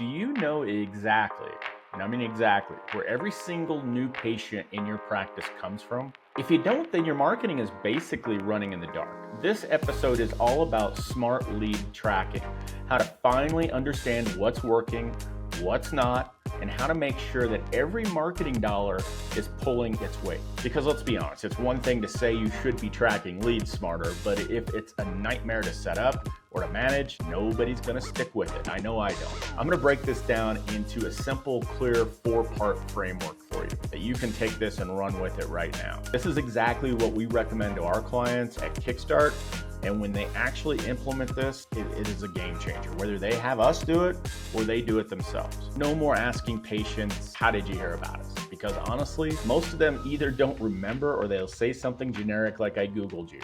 Do you know exactly, and I mean exactly, where every single new patient in your practice comes from? If you don't, then your marketing is basically running in the dark. This episode is all about smart lead tracking, how to finally understand what's working, what's not, and how to make sure that every marketing dollar is pulling its weight. Because let's be honest, it's one thing to say you should be tracking leads smarter, but if it's a nightmare to set up or to manage, nobody's gonna stick with it. I know I don't. I'm gonna break this down into a simple, clear 4-part framework for you that you can take this and run with it right now. This is exactly what we recommend to our clients at Kickstart. And when they actually implement this, it is a game changer, whether they have us do it or they do it themselves. No more asking patients, how did you hear about us? Because honestly, most of them either don't remember or they'll say something generic like I Googled you.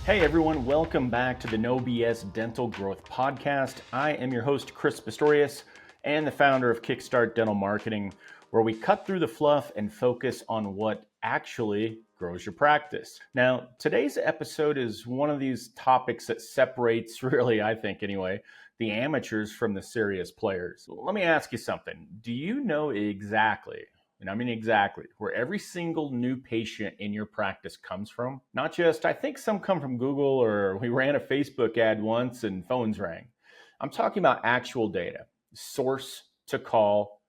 Hey everyone, welcome back to the No BS Dental Growth Podcast. I am your host, Chris Pistorius, and the founder of Kickstart Dental Marketing, where we cut through the fluff and focus on what actually grows your practice. Now, today's episode is one of these topics that separates, really, I think anyway, the amateurs from the serious players. Let me ask you something. Do you know exactly, and I mean exactly, where every single new patient in your practice comes from? Not just, I think some come from Google, or we ran a Facebook ad once and phones rang. I'm talking about actual data, source to call,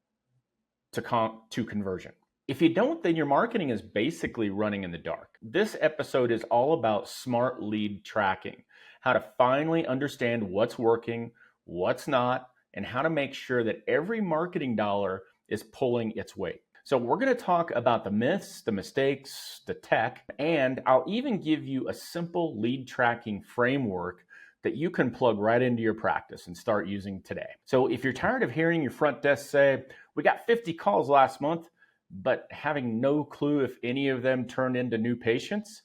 to conversion. If you don't, then your marketing is basically running in the dark. This episode is all about smart lead tracking, how to finally understand what's working, what's not, and how to make sure that every marketing dollar is pulling its weight. So we're going to talk about the myths, the mistakes, the tech, and I'll even give you a simple lead tracking framework that you can plug right into your practice and start using today. So if you're tired of hearing your front desk say, we got 50 calls last month, but having no clue if any of them turned into new patients,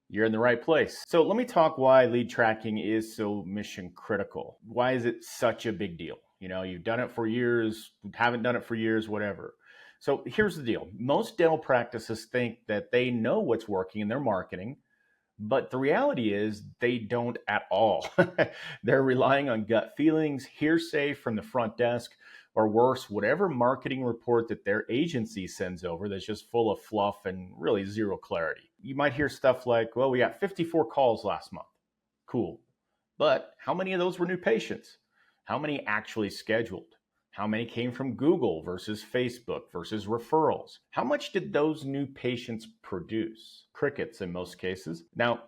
you're in the right place. So let me talk why lead tracking is so mission critical. Why is it such a big deal? You know, you've done it for years, haven't done it for years, whatever. So here's the deal. Most dental practices think that they know what's working in their marketing, but the reality is they don't at all. They're relying on gut feelings, hearsay from the front desk, or worse, whatever marketing report that their agency sends over that's just full of fluff and really zero clarity. You might hear stuff like, well, we got 54 calls last month. Cool. But how many of those were new patients? How many actually scheduled? How many came from Google versus Facebook versus referrals? How much did those new patients produce? Crickets in most cases. Now,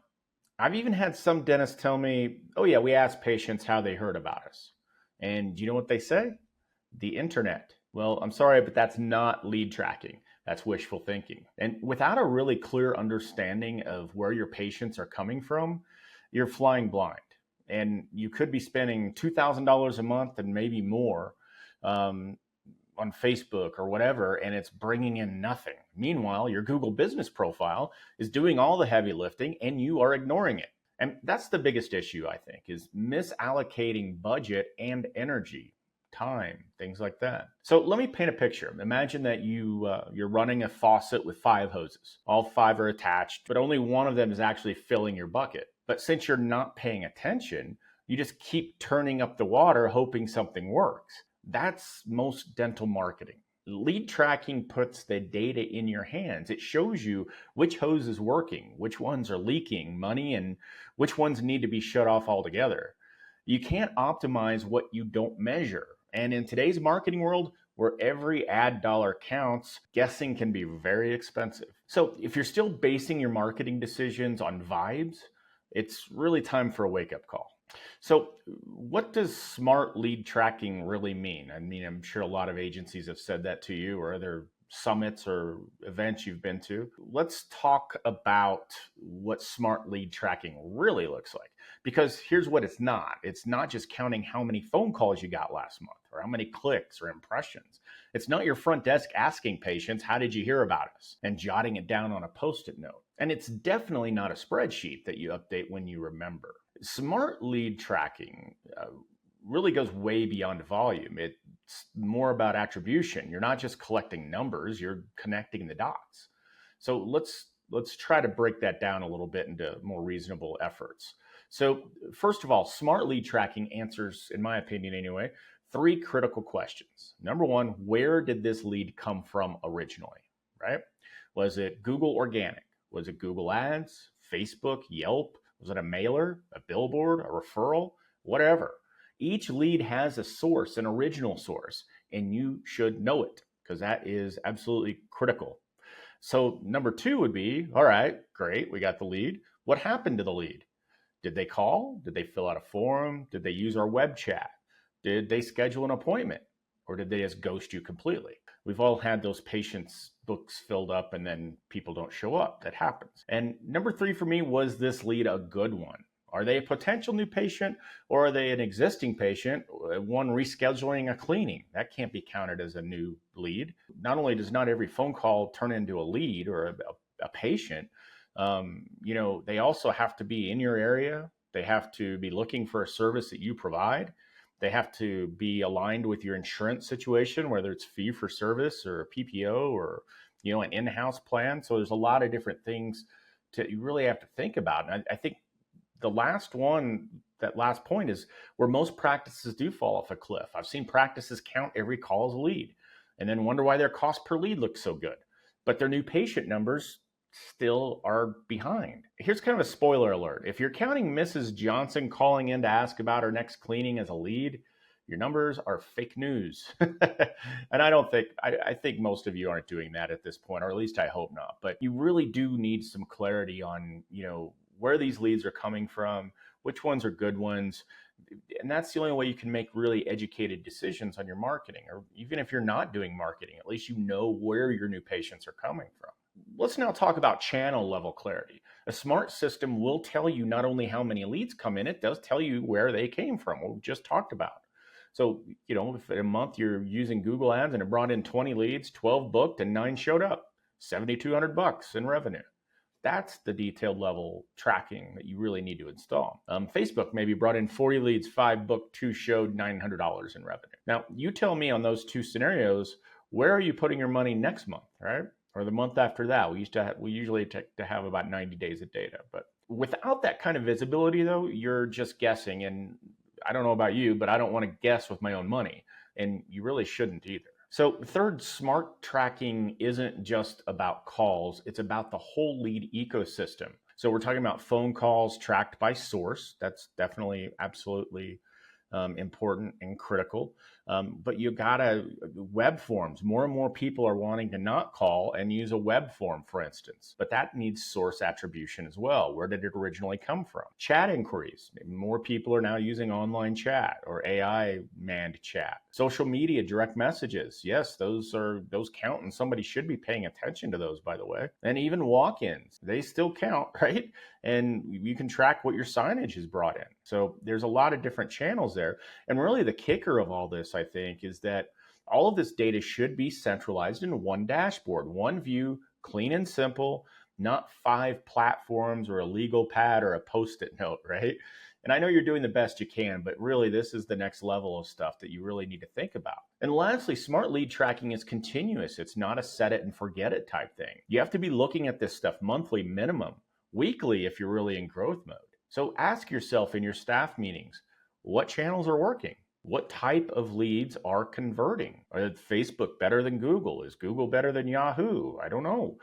I've even had some dentists tell me, oh yeah, we asked patients how they heard about us. And do you know what they say? The internet. Well, I'm sorry, but that's not lead tracking. That's wishful thinking. And without a really clear understanding of where your patients are coming from, you're flying blind. And you could be spending $2,000 a month and maybe more on Facebook or whatever, and it's bringing in nothing. Meanwhile, your Google business profile is doing all the heavy lifting and you are ignoring it. And that's the biggest issue, I think, is misallocating budget and energy, time, things like that. So let me paint a picture. Imagine that you're running a faucet with 5 hoses. All 5 are attached, but only one of them is actually filling your bucket. But since you're not paying attention, you just keep turning up the water hoping something works. That's most dental marketing. Lead tracking puts the data in your hands. It shows you which hose is working, which ones are leaking money, and which ones need to be shut off altogether. You can't optimize what you don't measure. And in today's marketing world, where every ad dollar counts, guessing can be very expensive. So if you're still basing your marketing decisions on vibes, it's really time for a wake-up call. So what does smart lead tracking really mean? I mean, I'm sure a lot of agencies have said that to you or other summits or events you've been to. Let's talk about what smart lead tracking really looks like. Because here's what it's not. It's not just counting how many phone calls you got last month or how many clicks or impressions. It's not your front desk asking patients, how did you hear about us? And jotting it down on a Post-it note. And it's definitely not a spreadsheet that you update when you remember. Smart lead tracking really goes way beyond volume. It's more about attribution. You're not just collecting numbers, you're connecting the dots. So let's try to break that down a little bit into more reasonable efforts. So, first of all, smart lead tracking answers, in my opinion anyway, three critical questions. Number one, where did this lead come from originally, right? Was it Google organic? Was it Google Ads, Facebook, Yelp? Was it a mailer, a billboard, a referral, whatever? Each lead has a source, an original source, and you should know it because that is absolutely critical. So number two would be, all right, great, we got the lead. What happened to the lead? Did they call? Did they fill out a form? Did they use our web chat? Did they schedule an appointment? Or did they just ghost you completely? We've all had those patients' books filled up and then people don't show up. That happens. And number three for me, was this lead a good one? Are they a potential new patient or are they an existing patient, one rescheduling a cleaning? That can't be counted as a new lead. Not only does not every phone call turn into a lead or a patient, they also have to be in your area. They have to be looking for a service that you provide. They have to be aligned with your insurance situation, whether it's fee for service or a PPO or, an in-house plan. So there's a lot of different things you really have to think about. And I think the last point is where most practices do fall off a cliff. I've seen practices count every call as a lead and then wonder why their cost per lead looks so good, but their new patient numbers still are behind. Here's kind of a spoiler alert. If you're counting Mrs. Johnson calling in to ask about her next cleaning as a lead, your numbers are fake news. And I think most of you aren't doing that at this point, or at least I hope not. But you really do need some clarity on, where these leads are coming from, which ones are good ones. And that's the only way you can make really educated decisions on your marketing. Or even if you're not doing marketing, at least you know where your new patients are coming from. Let's now talk about channel level clarity. A smart system will tell you not only how many leads come in, it does tell you where they came from, what we just talked about. So, if in a month you're using Google Ads and it brought in 20 leads, 12 booked and 9 showed up, $7,200 in revenue. That's the detailed level tracking that you really need to install. Facebook maybe brought in 40 leads, 5 booked, 2 showed, $900 in revenue. Now, you tell me on those two scenarios, where are you putting your money next month, right? Or the month after that? We usually take to have about 90 days of data. But without that kind of visibility, though, you're just guessing. And I don't know about you, but I don't want to guess with my own money. And you really shouldn't either. So third, smart tracking isn't just about calls. It's about the whole lead ecosystem. So we're talking about phone calls tracked by source. That's definitely absolutely important and critical. But you gotta web forms. More and more people are wanting to not call and use a web form, for instance. But that needs source attribution as well. Where did it originally come from? Chat inquiries. More people are now using online chat or AI manned chat. Social media direct messages. Yes, those count, and somebody should be paying attention to those, by the way. And even walk-ins, they still count, right? And you can track what your signage has brought in. So there's a lot of different channels there. And really the kicker of all this, I think, is that all of this data should be centralized in one dashboard, one view, clean and simple, not 5 platforms or a legal pad or a Post-it note, right? And I know you're doing the best you can, but really this is the next level of stuff that you really need to think about. And lastly, smart lead tracking is continuous. It's not a set it and forget it type thing. You have to be looking at this stuff monthly minimum, weekly if you're really in growth mode. So ask yourself in your staff meetings, what channels are working? What type of leads are converting? Is Facebook better than Google? Is Google better than Yahoo? I don't know.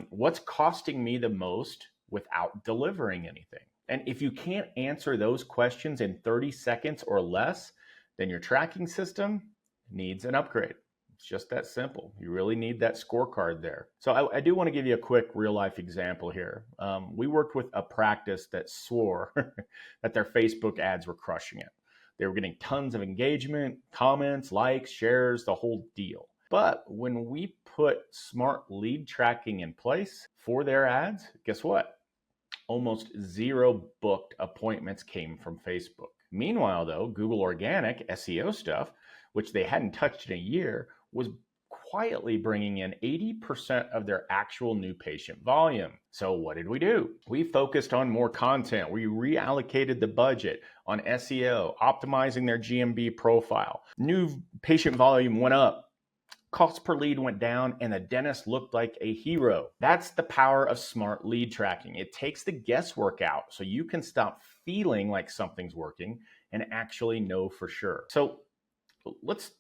What's costing me the most without delivering anything? And if you can't answer those questions in 30 seconds or less, then your tracking system needs an upgrade. It's just that simple. You really need that scorecard there. So I do want to give you a quick real life example here. We worked with a practice that swore that their Facebook ads were crushing it. They were getting tons of engagement, comments, likes, shares, the whole deal. But when we put smart lead tracking in place for their ads, guess what? Almost 0 booked appointments came from Facebook. Meanwhile, though, Google organic SEO stuff, which they hadn't touched in a year, was quietly bringing in 80% of their actual new patient volume. So what did we do? We focused on more content. We reallocated the budget on SEO, optimizing their GMB profile. New patient volume went up. Cost per lead went down and the dentist looked like a hero. That's the power of smart lead tracking. It takes the guesswork out so you can stop feeling like something's working and actually know for sure. So let's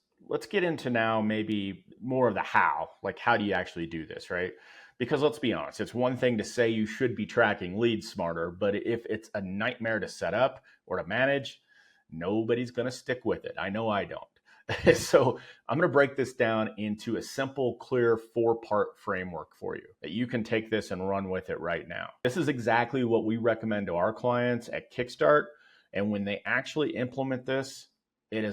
get into now maybe more of the how, like how do you actually do this, right? Because let's be honest, it's one thing to say you should be tracking leads smarter, but if it's a nightmare to set up or to manage, nobody's going to stick with it. I know I don't. So I'm going to break this down into a simple, clear 4-part framework for you that you can take this and run with it right now. This is exactly what we recommend to our clients at Kickstart. And when they actually implement this, it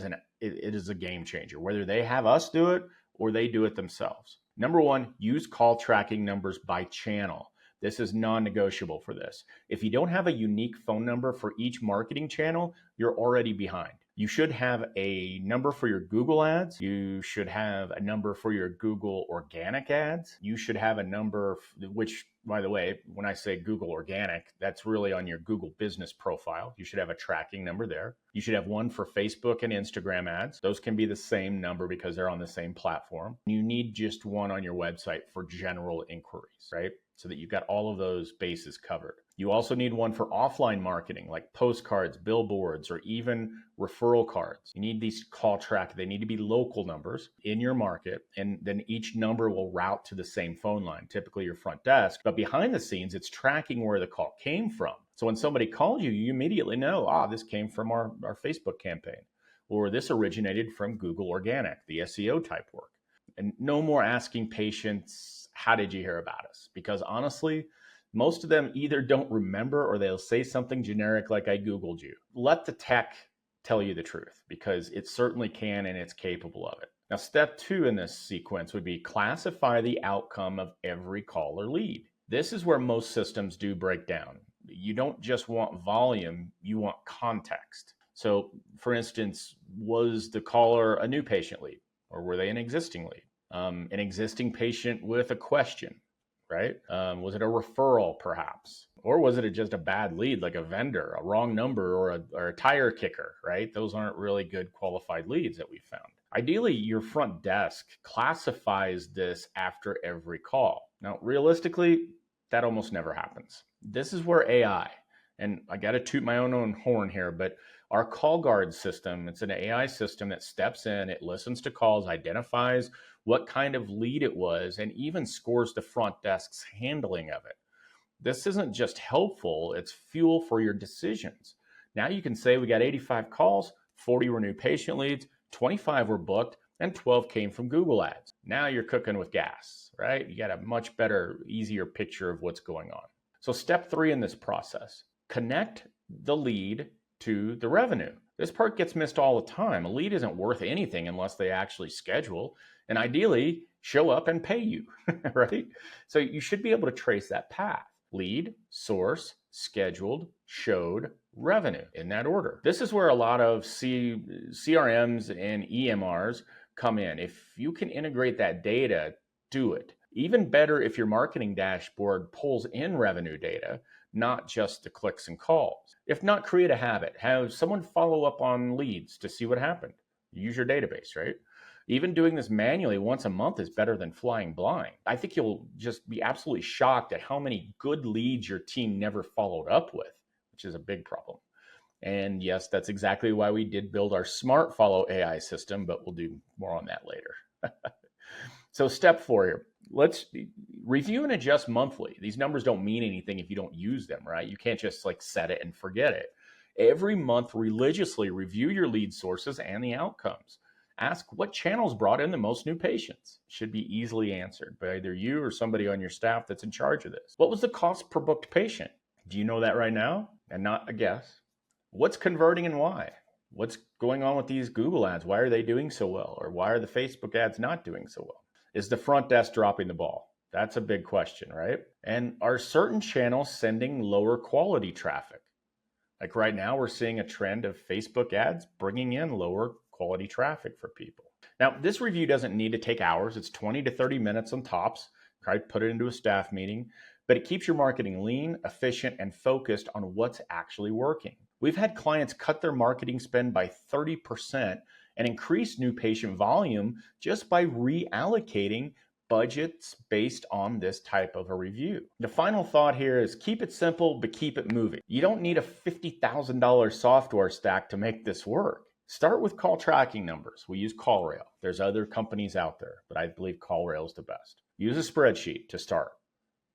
is a game changer, whether they have us do it or they do it themselves. Number one, use call tracking numbers by channel. This is non-negotiable for this. If you don't have a unique phone number for each marketing channel, you're already behind. You should have a number for your Google ads. You should have a number for your Google organic ads. You should have a number, which, by the way, when I say Google organic, that's really on your Google business profile. You should have a tracking number there. You should have one for Facebook and Instagram ads. Those can be the same number because they're on the same platform. You need just one on your website for general inquiries, right? So that you've got all of those bases covered. You also need one for offline marketing, like postcards, billboards, or even referral cards. You need these call track. They need to be local numbers in your market, and then each number will route to the same phone line, typically your front desk. But behind the scenes, it's tracking where the call came from. So when somebody calls you, you immediately know, this came from our Facebook campaign, or this originated from Google Organic, the SEO type work. And no more asking patients, how did you hear about us? Because honestly, most of them either don't remember or they'll say something generic like I Googled you. Let the tech tell you the truth because it certainly can and it's capable of it. Now, step 2 in this sequence would be classify the outcome of every call or lead. This is where most systems do break down. You don't just want volume, you want context. So for instance, was the caller a new patient lead or were they an existing lead? An existing patient with a question, right? Was it a referral perhaps? Or was it just a bad lead, like a vendor, a wrong number, or a tire kicker, right? Those aren't really good qualified leads that we found. Ideally, your front desk classifies this after every call. Now, realistically, that almost never happens. This is where AI, and I got to toot my own horn here, but our call guard system, it's an AI system that steps in, it listens to calls, identifies what kind of lead it was, and even scores the front desk's handling of it. This isn't just helpful, it's fuel for your decisions. Now you can say we got 85 calls, 40 were new patient leads, 25 were booked, and 12 came from Google ads. Now you're cooking with gas, right? You got a much better, easier picture of what's going on. So step 3 in this process, connect the lead to the revenue. This part gets missed all the time. A lead isn't worth anything unless they actually schedule and ideally show up and pay you, right? So you should be able to trace that path. Lead, source, scheduled, showed, revenue in that order. This is where a lot of CRMs and EMRs come in. If you can integrate that data, do it. Even better if your marketing dashboard pulls in revenue data, not just the clicks and calls. If not, create a habit. Have someone follow up on leads to see what happened. Use your database, right? Even doing this manually once a month is better than flying blind. I think you'll just be absolutely shocked at how many good leads your team never followed up with, which is a big problem. And yes, that's exactly why we did build our Smart Follow AI system, but we'll do more on that later. So step 4 here. Let's review and adjust monthly. These numbers don't mean anything if you don't use them, right? You can't just set it and forget it. Every month, religiously review your lead sources and the outcomes. Ask what channels brought in the most new patients. Should be easily answered by either you or somebody on your staff that's in charge of this. What was the cost per booked patient? Do you know that right now? And not a guess. What's converting and why? What's going on with these Google ads? Why are they doing so well? Or why are the Facebook ads not doing so well? Is the front desk dropping the ball? That's a big question, right? And are certain channels sending lower quality traffic? Like right now, we're seeing a trend of Facebook ads bringing in lower quality traffic for people. Now, this review doesn't need to take hours. It's 20 to 30 minutes on tops. Try to put it into a staff meeting, but it keeps your marketing lean, efficient, and focused on what's actually working. We've had clients cut their marketing spend by 30% and increase new patient volume just by reallocating budgets based on this type of a review. The final thought here is keep it simple, but keep it moving. You don't need a $50,000 software stack to make this work. Start with call tracking numbers. We use CallRail. There's other companies out there, but I believe CallRail is the best. Use a spreadsheet to start.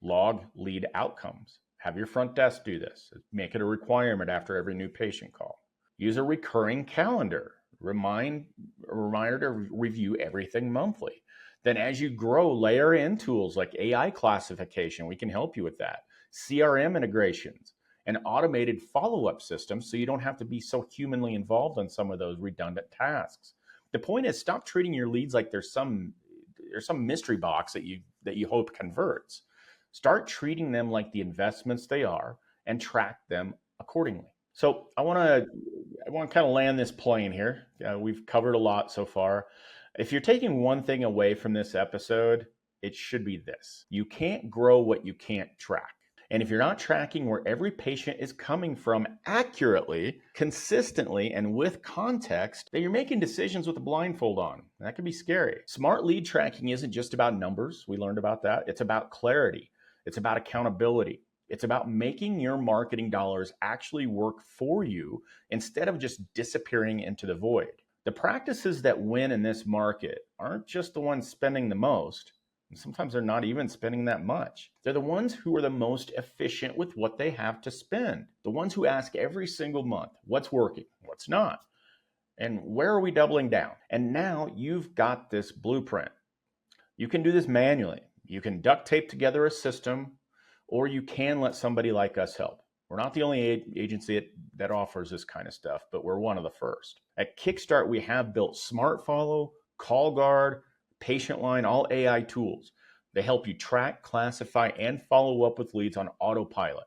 Log lead outcomes. Have your front desk do this. Make it a requirement after every new patient call. Use a recurring calendar. A reminder to review everything monthly. Then as you grow, layer in tools like AI classification. We can help you with that. CRM integrations and automated follow-up systems so you don't have to be so humanly involved in some of those redundant tasks. The point is, stop treating your leads like there's some mystery box that you hope converts. Start treating them like the investments they are and track them accordingly. So I want to kind of land this plane here. We've covered a lot so far. If you're taking one thing away from this episode, it should be this. You can't grow what you can't track. And if you're not tracking where every patient is coming from accurately, consistently, and with context, then you're making decisions with a blindfold on. That can be scary. Smart lead tracking isn't just about numbers. We learned about that. It's about clarity. It's about accountability. It's about making your marketing dollars actually work for you instead of just disappearing into the void. The practices that win in this market aren't just the ones spending the most. And sometimes they're not even spending that much. They're the ones who are the most efficient with what they have to spend. The ones who ask every single month, what's working, what's not, and where are we doubling down? And now you've got this blueprint. You can do this manually. You can duct tape together a system, or you can let somebody like us help. We're not the only agency that offers this kind of stuff, but we're one of the first. At Kickstart, we have built Smart Follow, Call Guard, Patient Line, all AI tools. They help you track, classify, and follow up with leads on autopilot.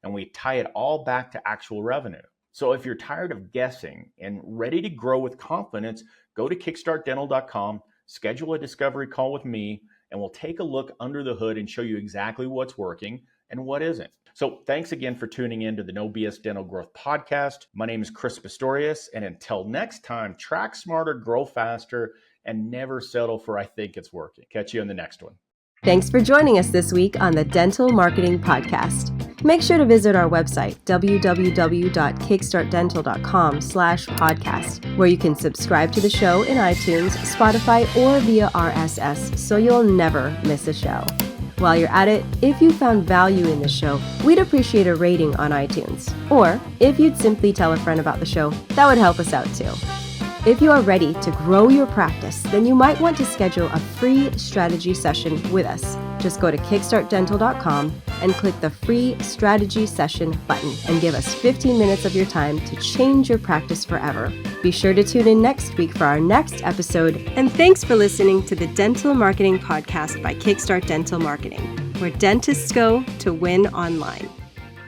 And we tie it all back to actual revenue. So if you're tired of guessing and ready to grow with confidence, go to kickstartdental.com, schedule a discovery call with me, and we'll take a look under the hood and show you exactly what's working and what isn't. So thanks again for tuning in to the No BS Dental Growth Podcast. My name is Chris Pistorius, and until next time, track smarter, grow faster, and never settle for I think it's working. Catch you on the next one. Thanks for joining us this week on the Dental Marketing Podcast. Make sure to visit our website, www.kickstartdental.com/podcast, where you can subscribe to the show in iTunes, Spotify, or via RSS, so you'll never miss a show. While you're at it, if you found value in the show, we'd appreciate a rating on iTunes. Or if you'd simply tell a friend about the show, that would help us out too. If you are ready to grow your practice, then you might want to schedule a free strategy session with us. Just go to kickstartdental.com and click the free strategy session button and give us 15 minutes of your time to change your practice forever. Be sure to tune in next week for our next episode. And thanks for listening to the Dental Marketing Podcast by Kickstart Dental Marketing, where dentists go to win online.